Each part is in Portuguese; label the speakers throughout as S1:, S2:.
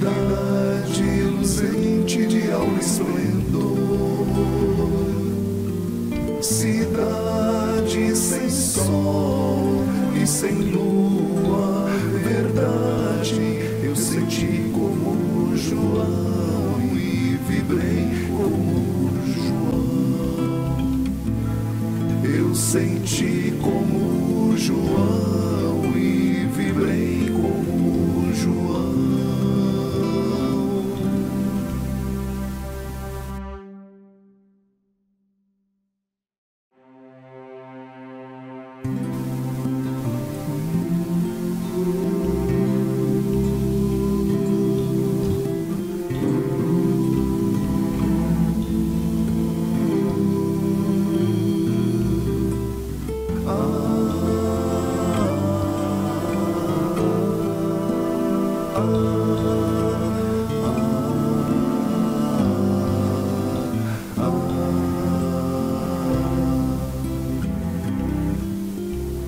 S1: cidade luzente de aura e esplendor, cidade sem sol e sem lua, verdade, eu senti como João e vibrei como João. Eu senti como João e vibrei como João.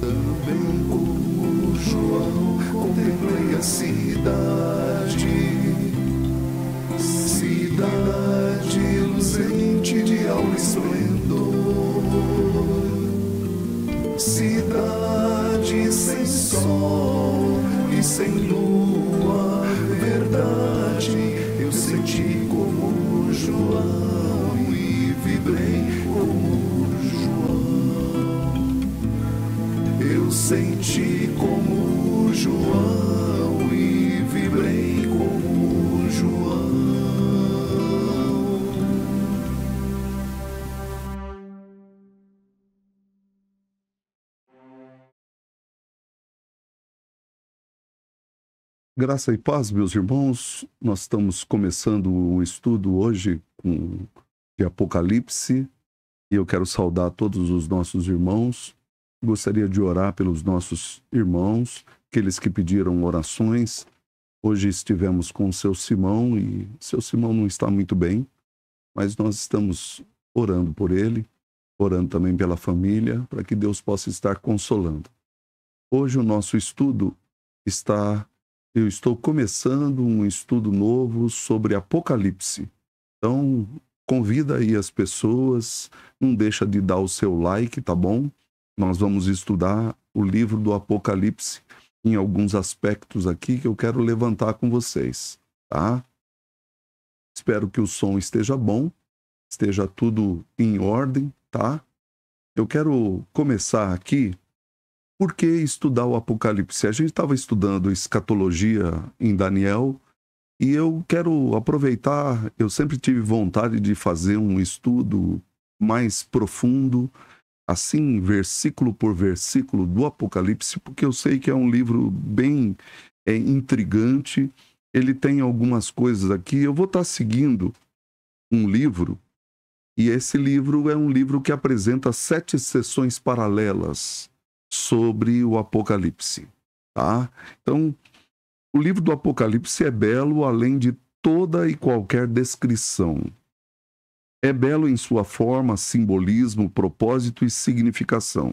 S1: Também como João contemplei a cidade luzente de aura e esplendor, cidade sem sol e sem lua, verdade, eu senti como João e vibrei como João. Eu senti como João e vibrei como João.
S2: Graça e paz, meus irmãos. Nós estamos começando o estudo hoje de Apocalipse e eu quero saudar todos os nossos irmãos. Gostaria de orar pelos nossos irmãos, aqueles que pediram orações. Hoje estivemos com o seu Simão e seu Simão não está muito bem, mas nós estamos orando por ele, orando também pela família, para que Deus possa estar consolando. Hoje o nosso estudo eu estou começando um estudo novo sobre Apocalipse. Então, convida aí as pessoas, não deixa de dar o seu like, tá bom? Nós vamos estudar o livro do Apocalipse em alguns aspectos aqui que eu quero levantar com vocês, tá? Espero que o som esteja bom, esteja tudo em ordem, tá? Eu quero começar aqui. Por que estudar o Apocalipse? A gente estava estudando escatologia em Daniel e eu quero aproveitar, eu sempre tive vontade de fazer um estudo mais profundo, assim, versículo por versículo do Apocalipse, porque eu sei que é um livro bem intrigante, ele tem algumas coisas aqui. Eu vou estar seguindo um livro, e esse livro é um livro que apresenta 7 sessões paralelas sobre o Apocalipse, tá? Então, o livro do Apocalipse é belo além de toda e qualquer descrição. É belo em sua forma, simbolismo, propósito e significação,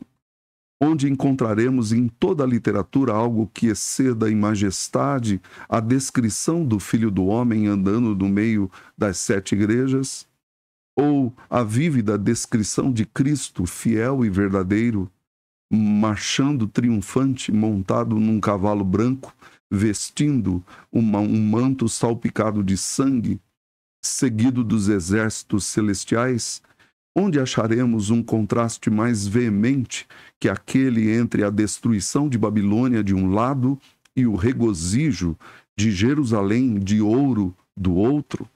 S2: onde encontraremos em toda a literatura algo que exceda em majestade a descrição do Filho do Homem andando no meio das 7 igrejas, ou a vívida descrição de Cristo fiel e verdadeiro, marchando triunfante, montado num cavalo branco, vestindo um manto salpicado de sangue, seguido dos exércitos celestiais, onde acharemos um contraste mais veemente que aquele entre a destruição de Babilônia de um lado e o regozijo de Jerusalém de ouro do outro?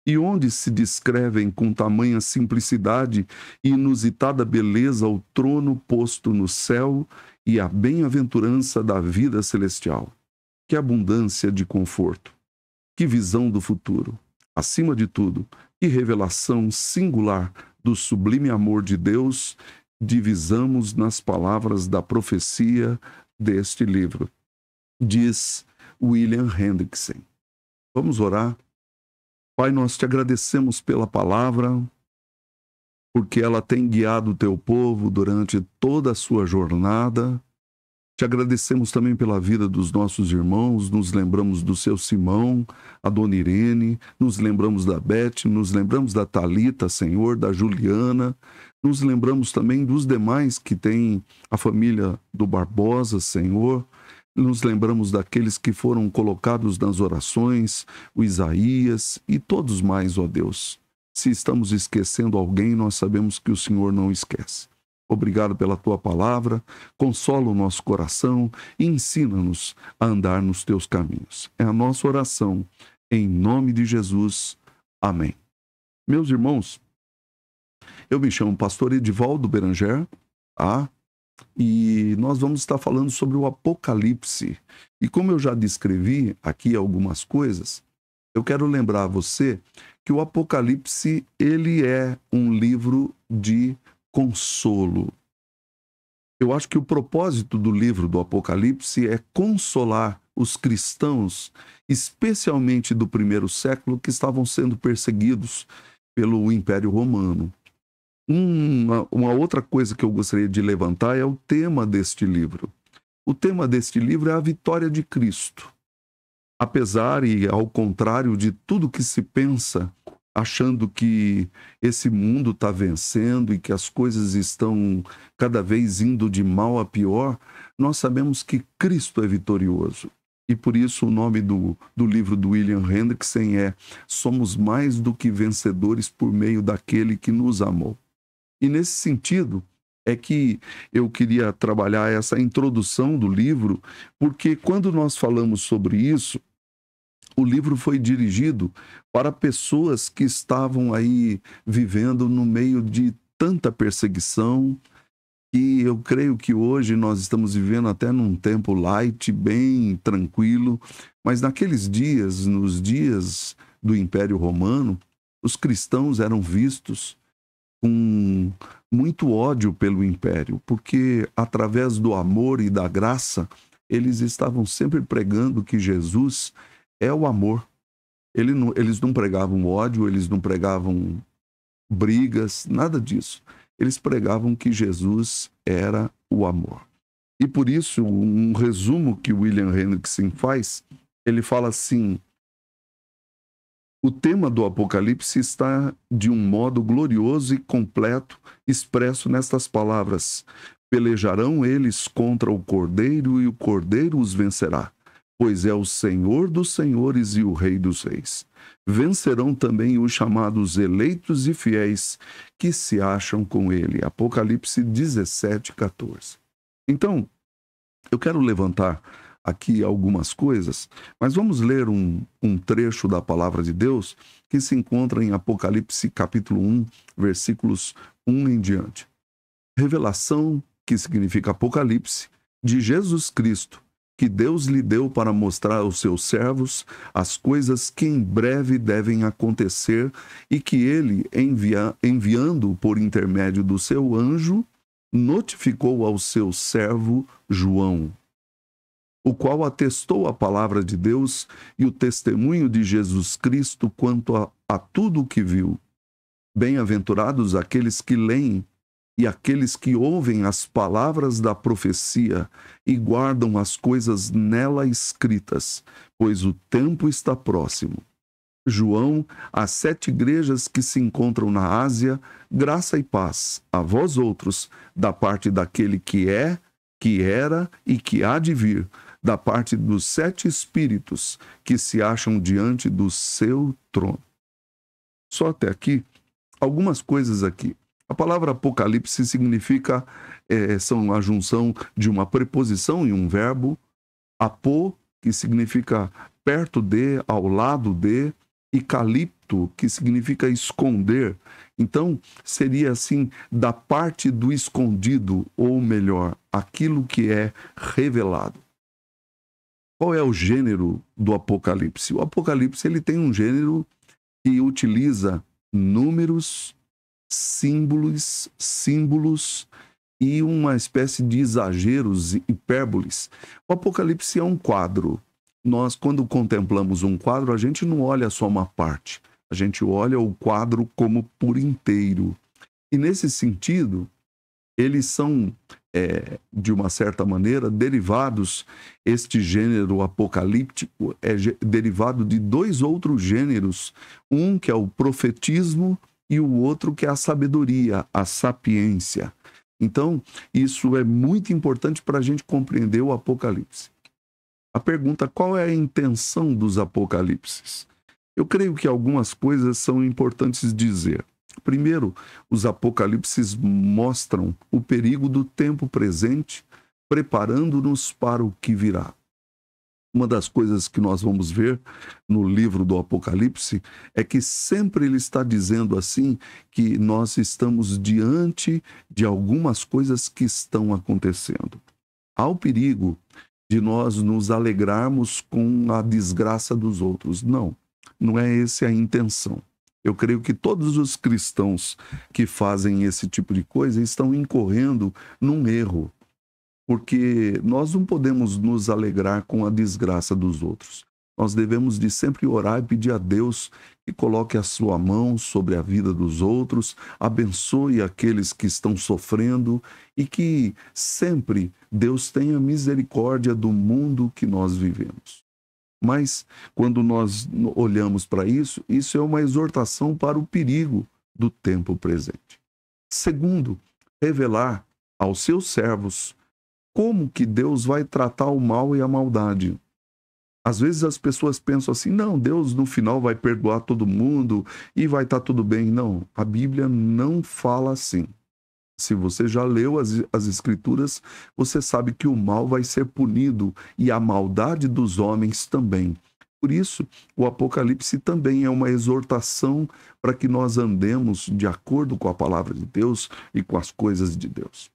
S2: E onde se descrevem com tamanha simplicidade e inusitada beleza o trono posto no céu e a bem-aventurança da vida celestial. Que abundância de conforto! Que visão do futuro! Acima de tudo, que revelação singular do sublime amor de Deus divisamos nas palavras da profecia deste livro. Diz William Hendrickson. Vamos orar? Pai, nós te agradecemos pela palavra, porque ela tem guiado o teu povo durante toda a sua jornada, Te agradecemos também pela vida dos nossos irmãos, nos lembramos do seu Simão, a dona Irene, nos lembramos da Beth, nos lembramos da Thalita, Senhor, da Juliana, nos lembramos também dos demais que têm a família do Barbosa, Senhor, nos lembramos daqueles que foram colocados nas orações, o Isaías e todos mais, ó Deus. Se estamos esquecendo alguém, nós sabemos que o Senhor não esquece. Obrigado pela tua palavra, consola o nosso coração e ensina-nos a andar nos teus caminhos. É a nossa oração, em nome de Jesus. Amém. Meus irmãos, eu me chamo pastor Edivaldo Beranger, e nós vamos estar falando sobre o Apocalipse. E como eu já descrevi aqui algumas coisas, eu quero lembrar a você que o Apocalipse, ele é um livro de consolo. Eu acho que o propósito do livro do Apocalipse é consolar os cristãos, especialmente do primeiro século, que estavam sendo perseguidos pelo Império Romano. Uma outra coisa que eu gostaria de levantar é o tema deste livro. O tema deste livro é a vitória de Cristo. Apesar e ao contrário de tudo que se pensa, achando que esse mundo está vencendo e que as coisas estão cada vez indo de mal a pior, nós sabemos que Cristo é vitorioso. E por isso o nome do livro do William Hendrickson é Somos Mais do que Vencedores por meio daquele que nos amou. E nesse sentido é que eu queria trabalhar essa introdução do livro, porque quando nós falamos sobre isso, o livro foi dirigido para pessoas que estavam aí vivendo no meio de tanta perseguição, e eu creio que hoje nós estamos vivendo até num tempo light, bem tranquilo, mas naqueles dias, nos dias do Império Romano, os cristãos eram vistos com muito ódio pelo Império, porque através do amor e da graça, eles estavam sempre pregando que Jesus é o amor. Eles não pregavam ódio, eles não pregavam brigas, nada disso. Eles pregavam que Jesus era o amor. E por isso, um resumo que William Hendrickson faz, ele fala assim: o tema do Apocalipse está de um modo glorioso e completo, expresso nestas palavras: pelejarão eles contra o Cordeiro e o Cordeiro os vencerá, pois é o Senhor dos senhores e o Rei dos reis. Vencerão também os chamados eleitos e fiéis que se acham com ele. Apocalipse 17, 14. Então, eu quero levantar aqui algumas coisas, mas vamos ler um trecho da palavra de Deus que se encontra em Apocalipse capítulo 1, versículos 1 em diante. Revelação, que significa Apocalipse, de Jesus Cristo, que Deus lhe deu para mostrar aos seus servos as coisas que em breve devem acontecer e que ele, enviando por intermédio do seu anjo, notificou ao seu servo João, o qual atestou a palavra de Deus e o testemunho de Jesus Cristo quanto a tudo o que viu. Bem-aventurados aqueles que leem e aqueles que ouvem as palavras da profecia e guardam as coisas nela escritas, pois o tempo está próximo. João, às 7 igrejas que se encontram na Ásia, graça e paz a vós outros, da parte daquele que é, que era e que há de vir, da parte dos 7 espíritos que se acham diante do seu trono. Só até aqui, algumas coisas aqui. A palavra Apocalipse significa, são a junção de uma preposição e um verbo, apo, que significa perto de, ao lado de, e calipto, que significa esconder. Então, seria assim, da parte do escondido, ou melhor, aquilo que é revelado. Qual é o gênero do Apocalipse? O Apocalipse ele tem um gênero que utiliza números, símbolos e uma espécie de exageros e hipérboles. O Apocalipse é um quadro. Nós, quando contemplamos um quadro, a gente não olha só uma parte. A gente olha o quadro como por inteiro. E nesse sentido, eles são de uma certa maneira, derivados, este gênero apocalíptico é derivado de dois outros gêneros, um que é o profetismo e o outro que é a sabedoria, a sapiência. Então, isso é muito importante para a gente compreender o Apocalipse. A pergunta, qual é a intenção dos Apocalipses? Eu creio que algumas coisas são importantes dizer. Primeiro, os Apocalipses mostram o perigo do tempo presente, preparando-nos para o que virá. Uma das coisas que nós vamos ver no livro do Apocalipse é que sempre ele está dizendo assim que nós estamos diante de algumas coisas que estão acontecendo. Há o perigo de nós nos alegrarmos com a desgraça dos outros. Não, não é essa a intenção. Eu creio que todos os cristãos que fazem esse tipo de coisa estão incorrendo num erro, porque nós não podemos nos alegrar com a desgraça dos outros. Nós devemos de sempre orar e pedir a Deus que coloque a sua mão sobre a vida dos outros, abençoe aqueles que estão sofrendo e que sempre Deus tenha misericórdia do mundo que nós vivemos. Mas, quando nós olhamos para isso, isso é uma exortação para o perigo do tempo presente. Segundo, revelar aos seus servos como que Deus vai tratar o mal e a maldade. Às vezes as pessoas pensam assim, não, Deus no final vai perdoar todo mundo e vai estar tudo bem. Não, a Bíblia não fala assim. Se você já leu as Escrituras, você sabe que o mal vai ser punido e a maldade dos homens também. Por isso, o Apocalipse também é uma exortação para que nós andemos de acordo com a palavra de Deus e com as coisas de Deus.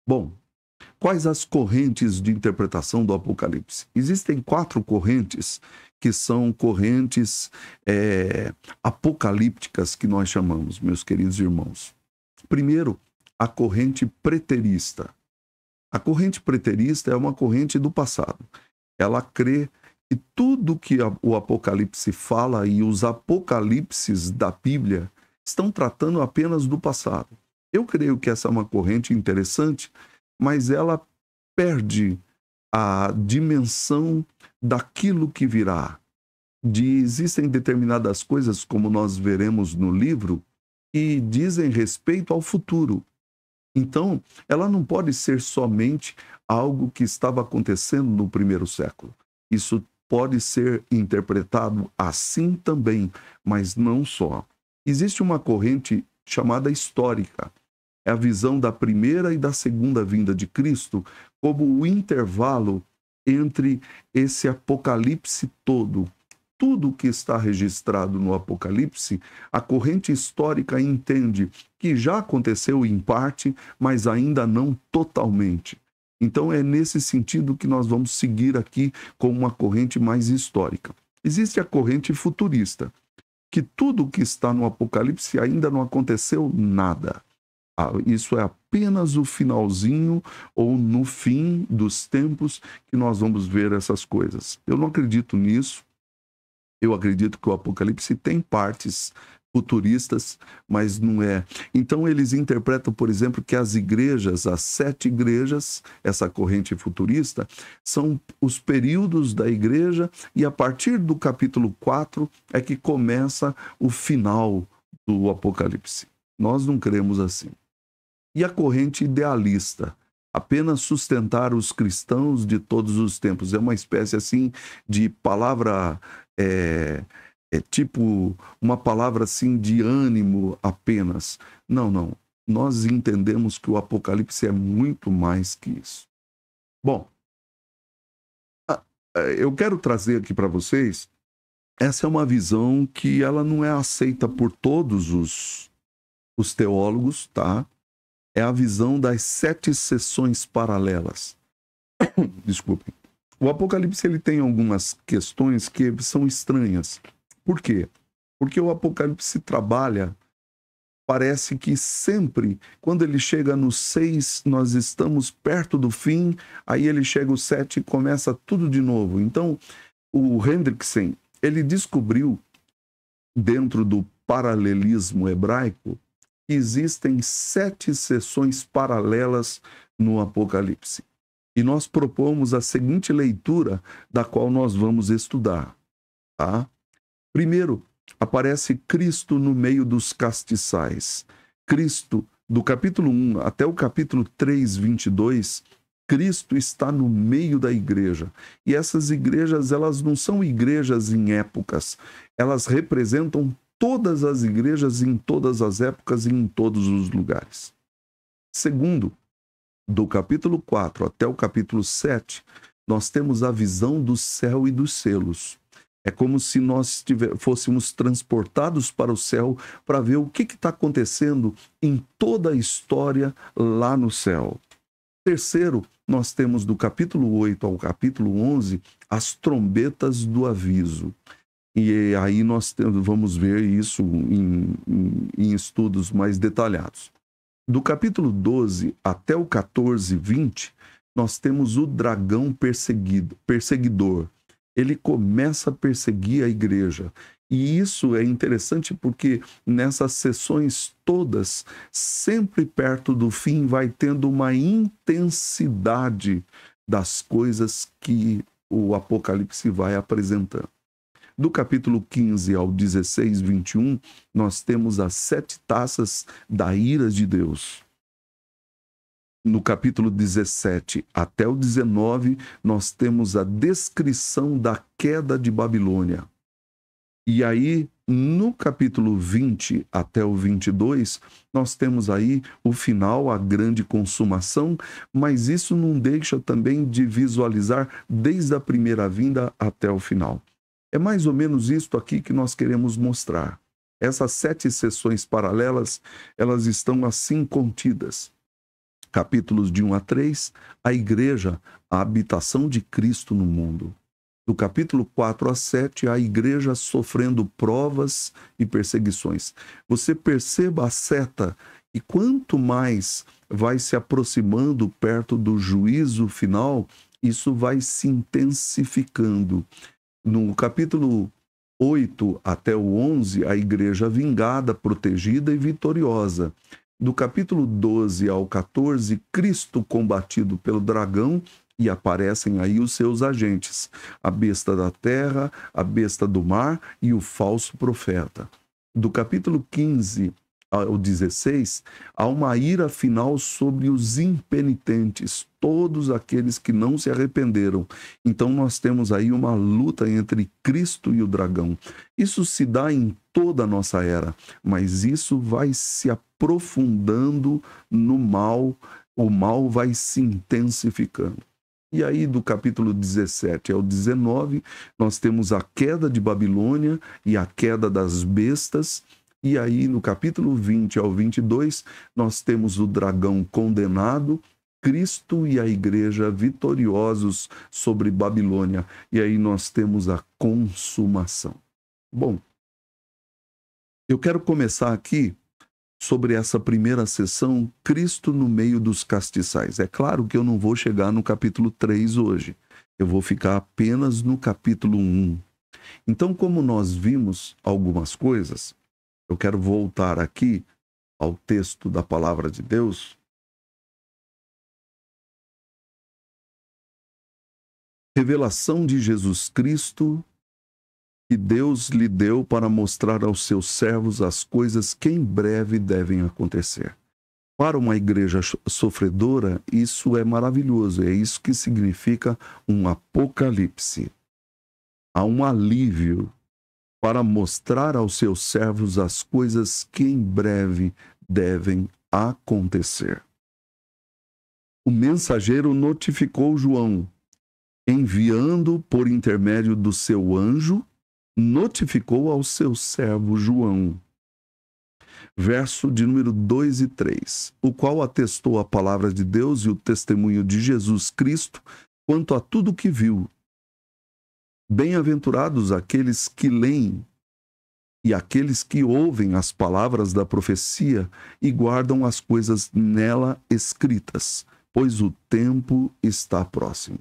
S2: Bom, quais as correntes de interpretação do Apocalipse? Existem 4 correntes que são correntes apocalípticas que nós chamamos, meus queridos irmãos. Primeiro, a corrente preterista. A corrente preterista é uma corrente do passado. Ela crê que tudo que o Apocalipse fala e os apocalipses da Bíblia estão tratando apenas do passado. Eu creio que essa é uma corrente interessante, mas ela perde a dimensão daquilo que virá. Existem determinadas coisas, como nós veremos no livro, que dizem respeito ao futuro. Então, ela não pode ser somente algo que estava acontecendo no primeiro século. Isso pode ser interpretado assim também, mas não só. Existe uma corrente chamada histórica. É a visão da primeira e da segunda vinda de Cristo como o intervalo entre esse apocalipse todo. Tudo que está registrado no Apocalipse, a corrente histórica entende que já aconteceu em parte, mas ainda não totalmente. Então é nesse sentido que nós vamos seguir aqui com uma corrente mais histórica. Existe a corrente futurista, que tudo que está no Apocalipse ainda não aconteceu nada. Isso é apenas o finalzinho ou no fim dos tempos que nós vamos ver essas coisas. Eu não acredito nisso. Eu acredito que o Apocalipse tem partes futuristas, mas não é. Então eles interpretam, por exemplo, que as igrejas, as 7 igrejas, essa corrente futurista, são os períodos da igreja e a partir do capítulo 4 é que começa o final do Apocalipse. Nós não cremos assim. E a corrente idealista, apenas sustentar os cristãos de todos os tempos. É uma espécie assim de palavra, tipo uma palavra assim de ânimo apenas. Não. Nós entendemos que o Apocalipse é muito mais que isso. Bom, eu quero trazer aqui para vocês, essa é uma visão que ela não é aceita por todos os teólogos, tá? É a visão das 7 sessões paralelas. Desculpem. O Apocalipse ele tem algumas questões que são estranhas. Por quê? Porque o Apocalipse trabalha, parece que sempre, quando ele chega no 6, nós estamos perto do fim, aí ele chega o 7 e começa tudo de novo. Então, o Hendrickson, ele descobriu, dentro do paralelismo hebraico, que existem 7 sessões paralelas no Apocalipse. E nós propomos a seguinte leitura, da qual nós vamos estudar. Tá? Primeiro, aparece Cristo no meio dos castiçais. Cristo, do capítulo 1 até o capítulo 3, 22, Cristo está no meio da igreja. E essas igrejas, elas não são igrejas em épocas. Elas representam todas as igrejas em todas as épocas e em todos os lugares. Segundo, do capítulo 4 até o capítulo 7, nós temos a visão do céu e dos selos. É como se nós fôssemos transportados para o céu para ver o que está acontecendo em toda a história lá no céu. Terceiro, nós temos do capítulo 8 ao capítulo 11 as trombetas do aviso. E aí nós vamos ver isso em estudos mais detalhados. Do capítulo 12 até o 14, 20, nós temos o dragão perseguidor. Ele começa a perseguir a igreja. E isso é interessante porque nessas sessões todas, sempre perto do fim, vai tendo uma intensidade das coisas que o Apocalipse vai apresentando. Do capítulo 15 ao 16, 21, nós temos as 7 taças da ira de Deus. No capítulo 17 até o 19, nós temos a descrição da queda de Babilônia. E aí, no capítulo 20 até o 22, nós temos aí o final, a grande consumação, mas isso não deixa também de visualizar desde a primeira vinda até o final. É mais ou menos isto aqui que nós queremos mostrar. Essas 7 sessões paralelas, elas estão assim contidas. Capítulos de 1 a 3, a igreja, a habitação de Cristo no mundo. Do capítulo 4 a 7, a igreja sofrendo provas e perseguições. Você perceba a seta, e quanto mais vai se aproximando perto do juízo final, isso vai se intensificando. No capítulo 8 até o 11, a igreja vingada, protegida e vitoriosa. Do capítulo 12 ao 14, Cristo combatido pelo dragão, e aparecem aí os seus agentes, a besta da terra, a besta do mar e o falso profeta. Do capítulo 15 ao 16, há uma ira final sobre os impenitentes, todos aqueles que não se arrependeram. Então nós temos aí uma luta entre Cristo e o dragão. Isso se dá em toda a nossa era, mas isso vai se aprofundando no mal, o mal vai se intensificando. E aí, do capítulo 17 ao 19, nós temos a queda de Babilônia e a queda das bestas. E aí, no capítulo 20 ao 22, nós temos o dragão condenado, Cristo e a igreja vitoriosos sobre Babilônia. E aí nós temos a consumação. Bom, eu quero começar aqui sobre essa primeira sessão, Cristo no meio dos castiçais. É claro que eu não vou chegar no capítulo 3 hoje. Eu vou ficar apenas no capítulo 1. Então, como nós vimos algumas coisas, eu quero voltar aqui ao texto da palavra de Deus. Revelação de Jesus Cristo, que Deus lhe deu para mostrar aos seus servos as coisas que em breve devem acontecer. Para uma igreja sofredora, isso é maravilhoso, é isso que significa um apocalipse. Há um alívio para mostrar aos seus servos as coisas que em breve devem acontecer. O mensageiro notificou João, enviando por intermédio do seu anjo, notificou ao seu servo João. Verso de número 2 e 3, o qual atestou a palavra de Deus e o testemunho de Jesus Cristo quanto a tudo que viu. Bem-aventurados aqueles que leem e aqueles que ouvem as palavras da profecia e guardam as coisas nela escritas, pois o tempo está próximo.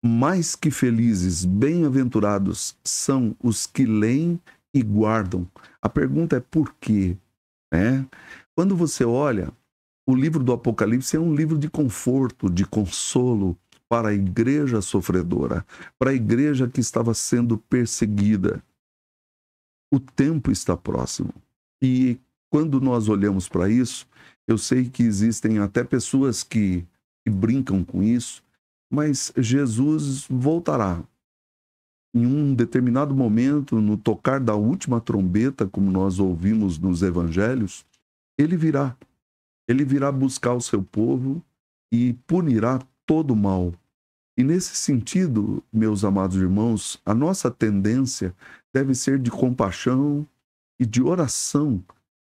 S2: Mais que felizes, bem-aventurados são os que leem e guardam. A pergunta é por quê? né? Quando você olha, o livro do Apocalipse é um livro de conforto, de consolo para a igreja sofredora, para a igreja que estava sendo perseguida. O tempo está próximo. E quando nós olhamos para isso, eu sei que existem até pessoas que brincam com isso, mas Jesus voltará. Em um determinado momento, no tocar da última trombeta, como nós ouvimos nos evangelhos, ele virá. Ele virá buscar o seu povo e punirá todo o mal. E nesse sentido, meus amados irmãos, a nossa tendência deve ser de compaixão e de oração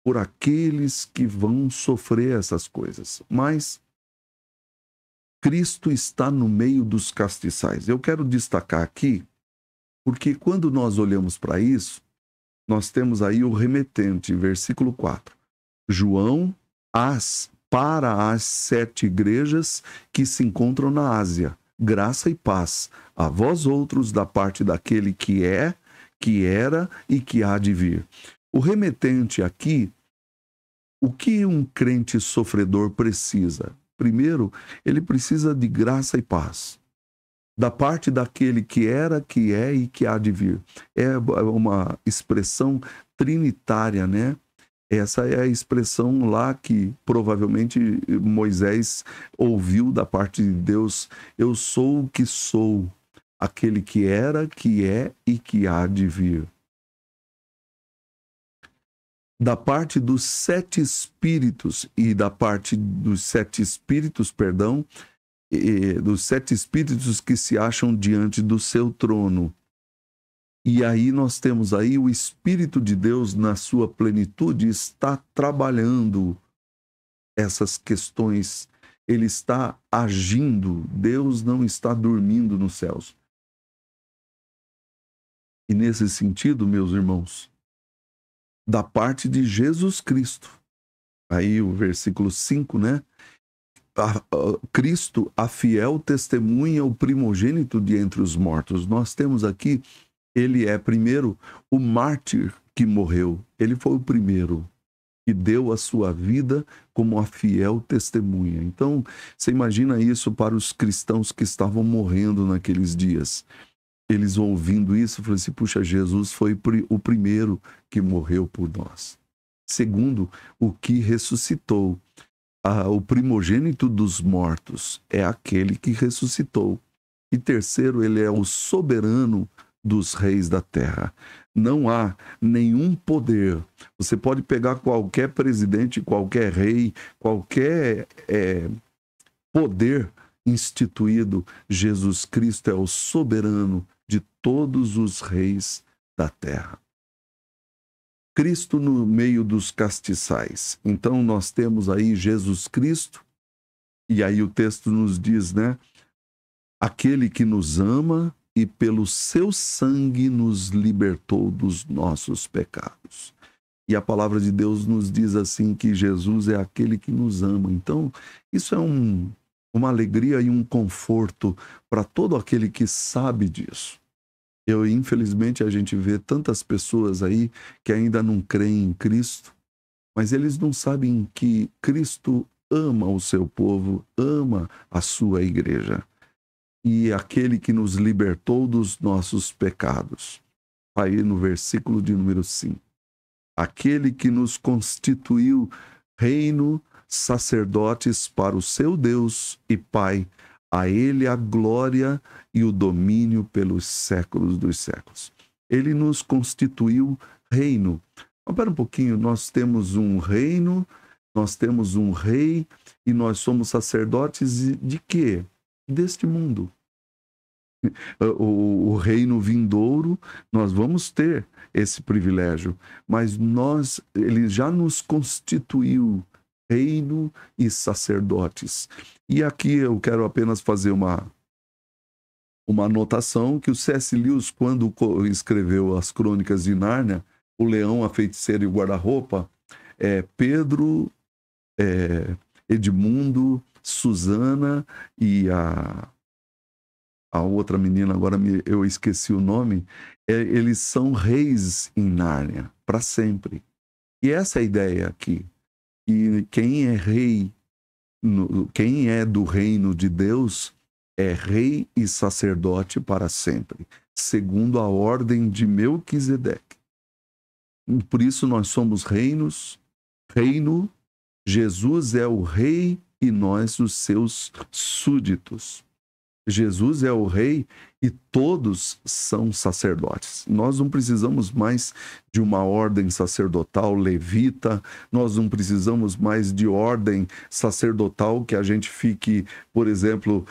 S2: por aqueles que vão sofrer essas coisas. Mas Cristo está no meio dos castiçais. Eu quero destacar aqui, porque quando nós olhamos para isso, nós temos aí o remetente, versículo 4. João, para as 7 igrejas que se encontram na Ásia, graça e paz a vós outros da parte daquele que é, que era e que há de vir. O remetente aqui, o que um crente sofredor precisa? Primeiro, ele precisa de graça e paz da parte daquele que era, que é e que há de vir. É uma expressão trinitária, né? Essa é a expressão lá que provavelmente Moisés ouviu da parte de Deus. Eu sou o que sou, aquele que era, que é e que há de vir. Da parte dos 7 espíritos e da parte dos 7 espíritos, dos 7 espíritos que se acham diante do seu trono. E aí nós temos aí o Espírito de Deus na sua plenitude está trabalhando essas questões. Ele está agindo. Deus não está dormindo nos céus. E nesse sentido, meus irmãos, da parte de Jesus Cristo, aí o versículo 5, né? Cristo, a fiel testemunha, o primogênito de entre os mortos. Nós temos aqui, ele é primeiro o mártir que morreu. Ele foi o primeiro que deu a sua vida como a fiel testemunha. Então, você imagina isso para os cristãos que estavam morrendo naqueles dias. Eles ouvindo isso, falaram assim, puxa, Jesus foi o primeiro que morreu por nós. Segundo, o que ressuscitou. O primogênito dos mortos é aquele que ressuscitou. E terceiro, ele é o soberano dos reis da terra. Não há nenhum poder. Você pode pegar qualquer presidente, qualquer rei, qualquer poder instituído. Jesus Cristo é o soberano de todos os reis da terra. Cristo no meio dos castiçais. Então nós temos aí Jesus Cristo, e aí o texto nos diz, né? Aquele que nos ama e pelo seu sangue nos libertou dos nossos pecados. E a palavra de Deus nos diz assim que Jesus é aquele que nos ama. Então isso é uma alegria e um conforto para todo aquele que sabe disso. Infelizmente, a gente vê tantas pessoas aí que ainda não creem em Cristo, mas eles não sabem que Cristo ama o seu povo, ama a sua igreja. E aquele que nos libertou dos nossos pecados. Aí no versículo de número 5. Aquele que nos constituiu reino, sacerdotes para o seu Deus e Pai. A ele a glória e o domínio pelos séculos dos séculos. Ele nos constituiu reino. Mas espera um pouquinho, nós temos um reino, nós temos um rei e nós somos sacerdotes de quê? Deste mundo. O reino vindouro, nós vamos ter esse privilégio, mas ele já nos constituiu reino e sacerdotes. E aqui eu quero apenas fazer uma anotação que o C.S. Lewis, quando escreveu as Crônicas de Nárnia, o leão, a feiticeira e o guarda-roupa, Pedro, Edmundo, Susana e a outra menina, agora eu esqueci o nome, eles são reis em Nárnia, para sempre. E essa é a ideia aqui. E quem é rei, quem é do reino de Deus, é rei e sacerdote para sempre, segundo a ordem de Melquisedeque. Por isso nós somos reino, Jesus é o rei e nós os seus súditos. Jesus é o rei e todos são sacerdotes. Nós não precisamos mais de uma ordem sacerdotal levita, nós não precisamos mais de ordem sacerdotal que a gente fique, por exemplo,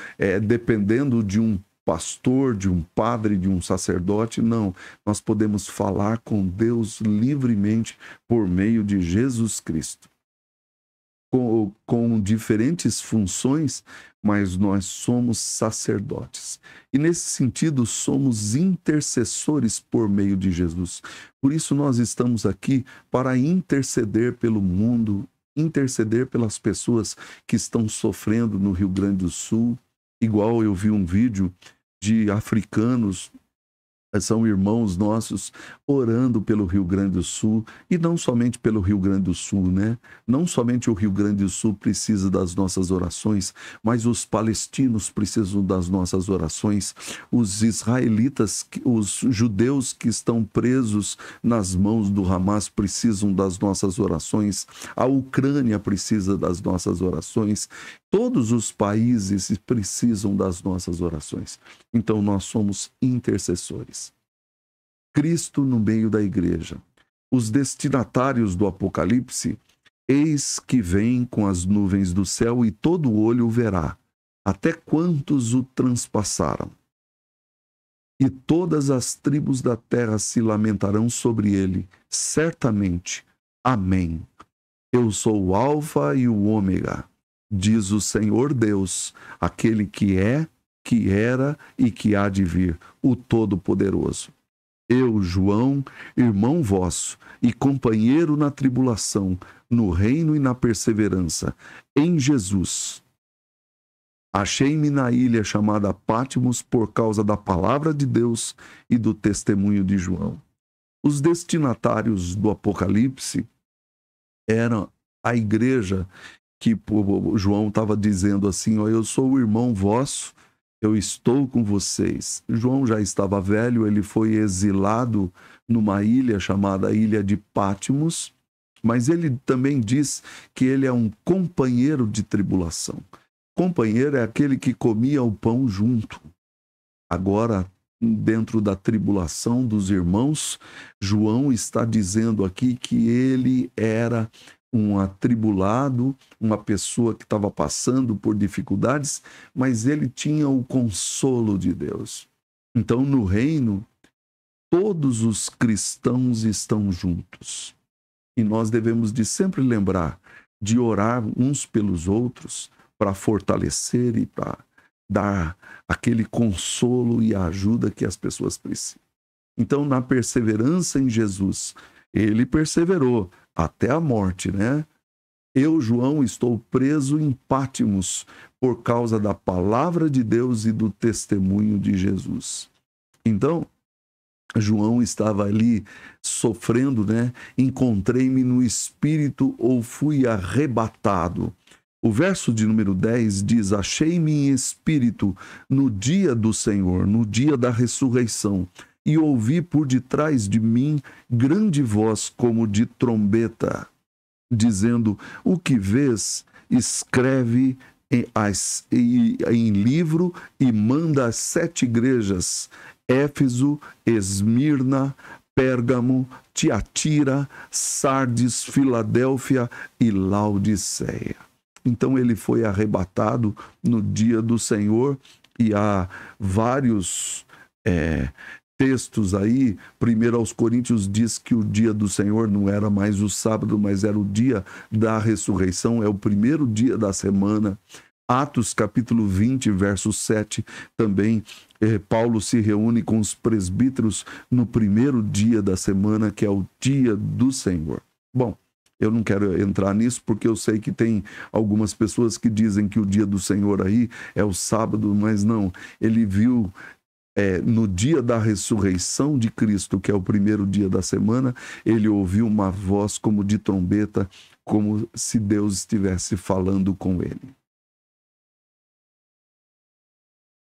S2: dependendo de um pastor, de um padre, de um sacerdote. Não, nós podemos falar com Deus livremente por meio de Jesus Cristo. Com diferentes funções, mas nós somos sacerdotes. E nesse sentido, somos intercessores por meio de Jesus. Por isso nós estamos aqui para interceder pelo mundo, interceder pelas pessoas que estão sofrendo no Rio Grande do Sul. Igual eu vi um vídeo de africanos, são irmãos nossos, orando pelo Rio Grande do Sul, e não somente pelo Rio Grande do Sul, né? Não somente o Rio Grande do Sul precisa das nossas orações, mas os palestinos precisam das nossas orações, os israelitas, os judeus que estão presos nas mãos do Hamas precisam das nossas orações, a Ucrânia precisa das nossas orações, todos os países precisam das nossas orações. Então nós somos intercessores. Cristo no meio da igreja. Os destinatários do Apocalipse, eis que vem com as nuvens do céu e todo olho o verá, até quantos o transpassaram. E todas as tribos da terra se lamentarão sobre ele, certamente. Amém. Eu sou o Alfa e o Ômega, diz o Senhor Deus, aquele que é, que era e que há de vir, o Todo-Poderoso. Eu, João, irmão vosso e companheiro na tribulação, no reino e na perseverança, em Jesus. Achei-me na ilha chamada Patmos por causa da palavra de Deus e do testemunho de João. Os destinatários do Apocalipse eram a igreja que João estava dizendo assim, ó, eu sou o irmão vosso, eu estou com vocês. João já estava velho, ele foi exilado numa ilha chamada Ilha de Patmos, mas ele também diz que ele é um companheiro de tribulação. Companheiro é aquele que comia o pão junto. Agora, dentro da tribulação dos irmãos, João está dizendo aqui que ele era um atribulado, uma pessoa que estava passando por dificuldades, mas ele tinha o consolo de Deus. Então, no reino, todos os cristãos estão juntos. E nós devemos de sempre lembrar de orar uns pelos outros para fortalecer e para dar aquele consolo e ajuda que as pessoas precisam. Então, na perseverança em Jesus, ele perseverou até a morte, né? Eu, João, estou preso em Patmos por causa da palavra de Deus e do testemunho de Jesus. Então, João estava ali sofrendo, né? Encontrei-me no espírito ou fui arrebatado. O verso de número 10 diz, achei-me em espírito no dia do Senhor, no dia da ressurreição, e ouvi por detrás de mim grande voz como de trombeta, dizendo, o que vês, escreve em livro e manda às 7 igrejas, Éfeso, Esmirna, Pérgamo, Tiatira, Sardes, Filadélfia e Laodiceia. Então ele foi arrebatado no dia do Senhor e há vários textos aí. 1 aos Coríntios diz que o dia do Senhor não era mais o sábado, mas era o dia da ressurreição, é o primeiro dia da semana. Atos capítulo 20, verso 7, também Paulo se reúne com os presbíteros no primeiro dia da semana, que é o dia do Senhor. Bom, eu não quero entrar nisso porque eu sei que tem algumas pessoas que dizem que o dia do Senhor aí é o sábado, mas não, ele viu no dia da ressurreição de Cristo, que é o primeiro dia da semana, ele ouviu uma voz como de trombeta, como se Deus estivesse falando com ele.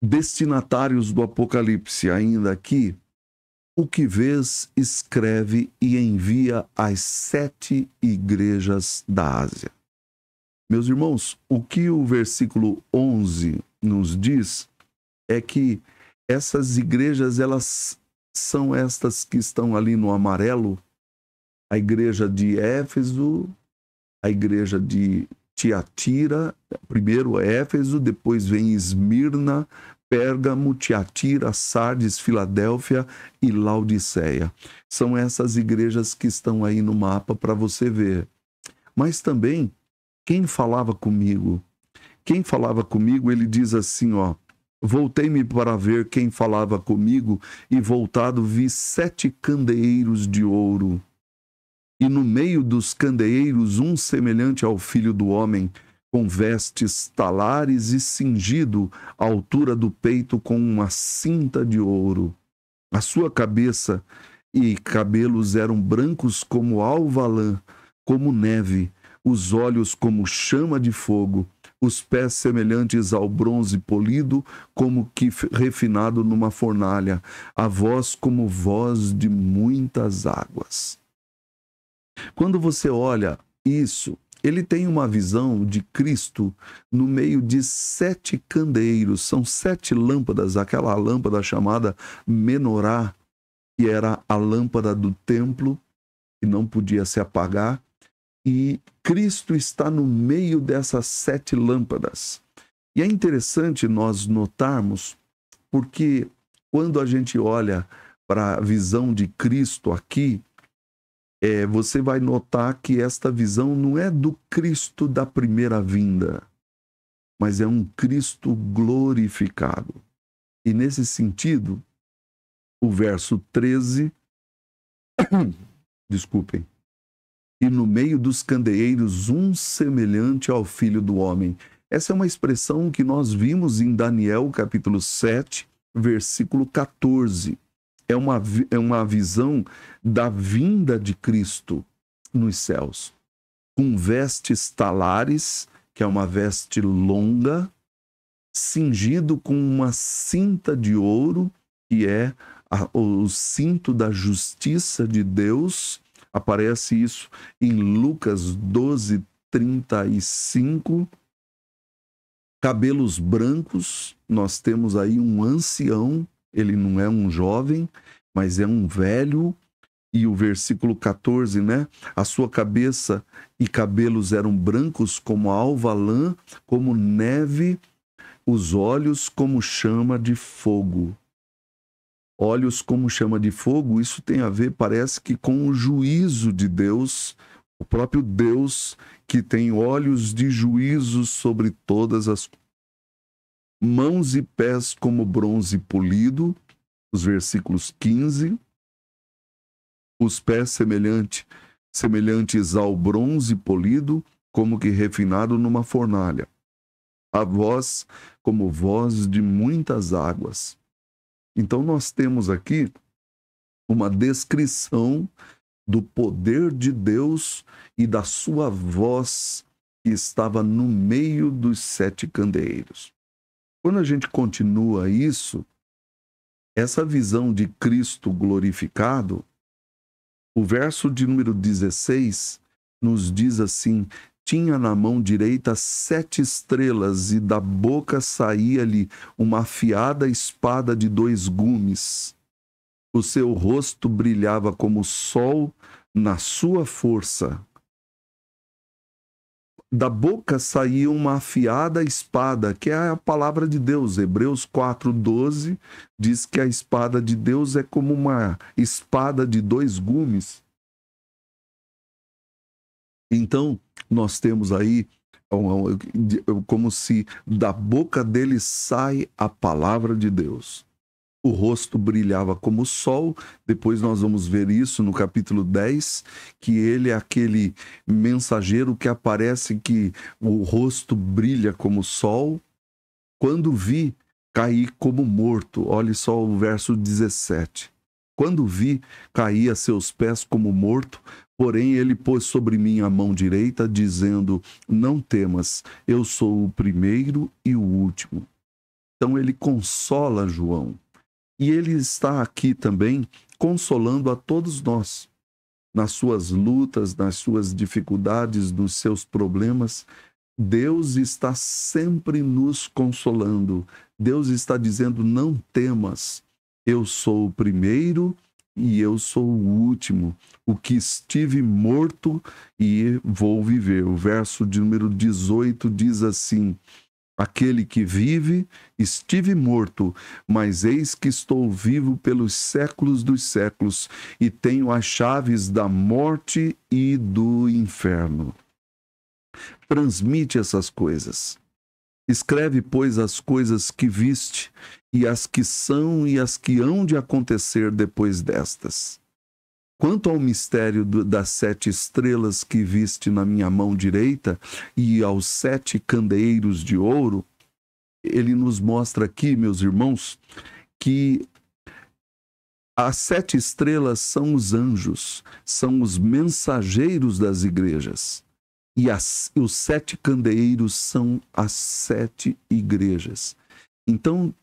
S2: Destinatários do Apocalipse, ainda aqui, o que vês, escreve e envia às 7 igrejas da Ásia. Meus irmãos, o que o versículo 11 nos diz é que essas igrejas, elas são estas que estão ali no amarelo, a igreja de Éfeso, a igreja de Tiatira, primeiro Éfeso, depois vem Esmirna, Pérgamo, Tiatira, Sardes, Filadélfia e Laodiceia. São essas igrejas que estão aí no mapa para você ver. Mas também, quem falava comigo? Quem falava comigo, ele diz assim, ó: voltei-me para ver quem falava comigo, e voltado vi 7 candeeiros de ouro. E no meio dos candeeiros, um semelhante ao Filho do Homem, com vestes talares e cingido à altura do peito com uma cinta de ouro. A sua cabeça e cabelos eram brancos como alva lã, como neve, os olhos como chama de fogo, os pés semelhantes ao bronze polido, como que refinado numa fornalha, a voz como voz de muitas águas. Quando você olha isso, ele tem uma visão de Cristo no meio de 7 candeeiros, são 7 lâmpadas, aquela lâmpada chamada menorá, que era a lâmpada do templo, que não podia se apagar, e Cristo está no meio dessas 7 lâmpadas. E é interessante nós notarmos, porque quando a gente olha para a visão de Cristo aqui, você vai notar que esta visão não é do Cristo da primeira vinda, mas é um Cristo glorificado. E nesse sentido, o verso 13, desculpem, e no meio dos candeeiros um semelhante ao Filho do Homem. Essa é uma expressão que nós vimos em Daniel capítulo 7, versículo 14. É uma visão da vinda de Cristo nos céus, com vestes talares, que é uma veste longa, cingido com uma cinta de ouro, que é o cinto da justiça de Deus. Aparece isso em Lucas 12, 35. Cabelos brancos, nós temos aí um ancião, ele não é um jovem, mas é um velho. E o versículo 14, né? A sua cabeça e cabelos eram brancos como alva lã, como neve, os olhos como chama de fogo. Olhos como chama de fogo, isso tem a ver, parece que com o juízo de Deus, o próprio Deus que tem olhos de juízo sobre todas as coisas. Mãos e pés como bronze polido, os versículos 15. Os pés semelhantes ao bronze polido, como que refinado numa fornalha. A voz como voz de muitas águas. Então nós temos aqui uma descrição do poder de Deus e da sua voz que estava no meio dos 7 candeeiros. Quando a gente continua isso, essa visão de Cristo glorificado, o verso de número 16 nos diz assim: tinha na mão direita 7 estrelas, e da boca saía-lhe uma afiada espada de 2 gumes. O seu rosto brilhava como o sol na sua força. Da boca saía uma afiada espada, que é a palavra de Deus. Hebreus 4:12 diz que a espada de Deus é como uma espada de 2 gumes. Então, nós temos aí como se da boca dele sai a palavra de Deus. O rosto brilhava como o sol. Depois nós vamos ver isso no capítulo 10, que ele é aquele mensageiro que aparece que o rosto brilha como o sol. Quando vi, caí como morto. Olhe só o verso 17. Quando vi, caí a seus pés como morto, porém ele pôs sobre mim a mão direita, dizendo: não temas, eu sou o primeiro e o último. Então ele consola João. E ele está aqui também consolando a todos nós, nas suas lutas, nas suas dificuldades, nos seus problemas. Deus está sempre nos consolando. Deus está dizendo: não temas, eu sou o primeiro e eu sou o último, o que estive morto e vou viver. O verso de número 18 diz assim: aquele que vive, estive morto, mas eis que estou vivo pelos séculos dos séculos e tenho as chaves da morte e do inferno. Transmite essas coisas. Escreve, pois, as coisas que viste, e as que são e as que hão de acontecer depois destas. Quanto ao mistério das 7 estrelas que viste na minha mão direita e aos 7 candeeiros de ouro, ele nos mostra aqui, meus irmãos, que as 7 estrelas são os anjos, são os mensageiros das igrejas. E os 7 candeeiros são as 7 igrejas. Então,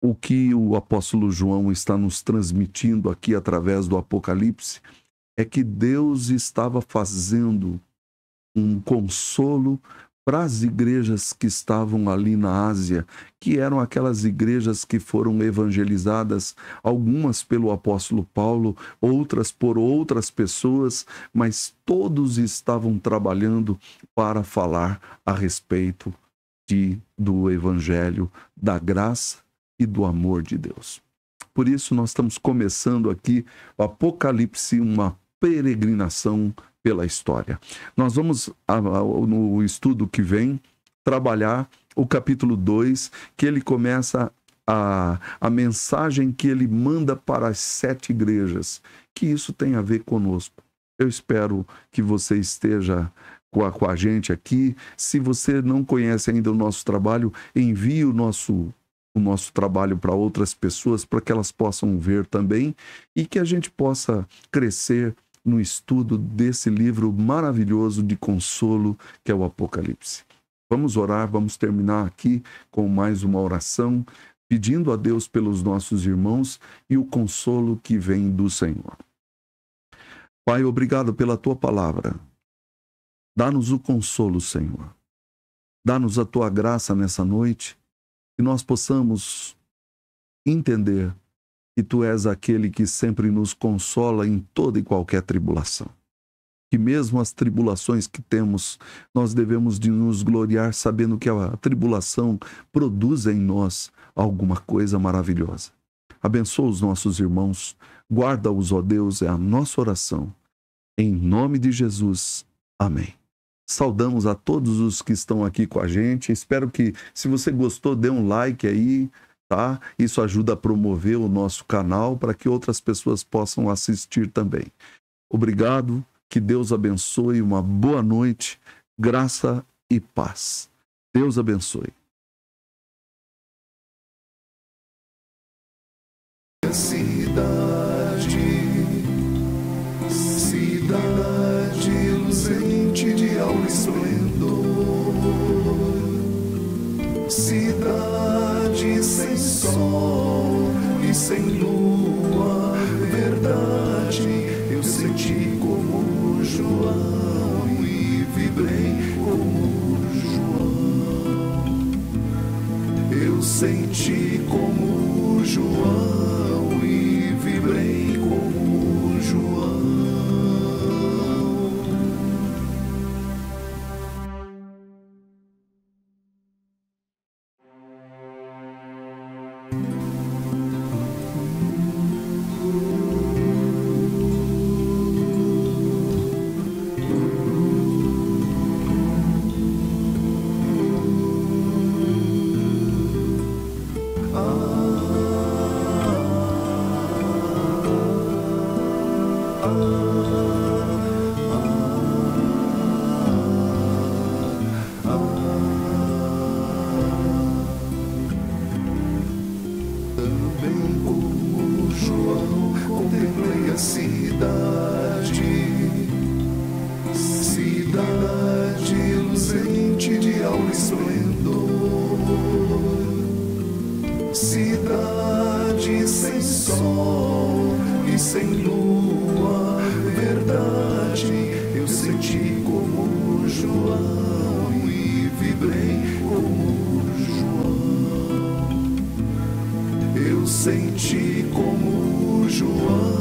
S2: o que o apóstolo João está nos transmitindo aqui através do Apocalipse é que Deus estava fazendo um consolo para as igrejas que estavam ali na Ásia, que eram aquelas igrejas que foram evangelizadas, algumas pelo apóstolo Paulo, outras por outras pessoas, mas todos estavam trabalhando para falar a respeito do evangelho, da graça e do amor de Deus. Por isso nós estamos começando aqui o Apocalipse, uma peregrinação pela história. Nós vamos, no estudo que vem, trabalhar o capítulo 2, que ele começa a mensagem que ele manda para as 7 igrejas, que isso tem a ver conosco. Eu espero que você esteja com a gente aqui. Se você não conhece ainda o nosso trabalho, envie o nosso trabalho para outras pessoas, para que elas possam ver também e que a gente possa crescer no estudo desse livro maravilhoso de consolo que é o Apocalipse. Vamos orar, vamos terminar aqui com mais uma oração, pedindo a Deus pelos nossos irmãos e o consolo que vem do Senhor. Pai, obrigado pela Tua palavra. Dá-nos o consolo, Senhor. Dá-nos a Tua graça nessa noite, que nós possamos entender que Tu és aquele que sempre nos consola em toda e qualquer tribulação. Que mesmo as tribulações que temos, nós devemos de nos gloriar sabendo que a tribulação produz em nós alguma coisa maravilhosa. Abençoa os nossos irmãos, guarda-os, ó Deus, é a nossa oração. Em nome de Jesus, amém. Saudamos a todos os que estão aqui com a gente. Espero que, se você gostou, dê um like aí, tá? Isso ajuda a promover o nosso canal para que outras pessoas possam assistir também. Obrigado, que Deus abençoe, uma boa noite, graça e paz. Deus abençoe.
S1: Cidade luzente de alto esplendor, cidade sem sol e sem lua, verdade, eu senti como João e vibrei como João. Eu senti como João e vibrei como João. minha cidade, cidade luzente de alto esplendor, cidade sem sol e sem lua, verdade, eu senti como João e vibrei como João. Eu senti como João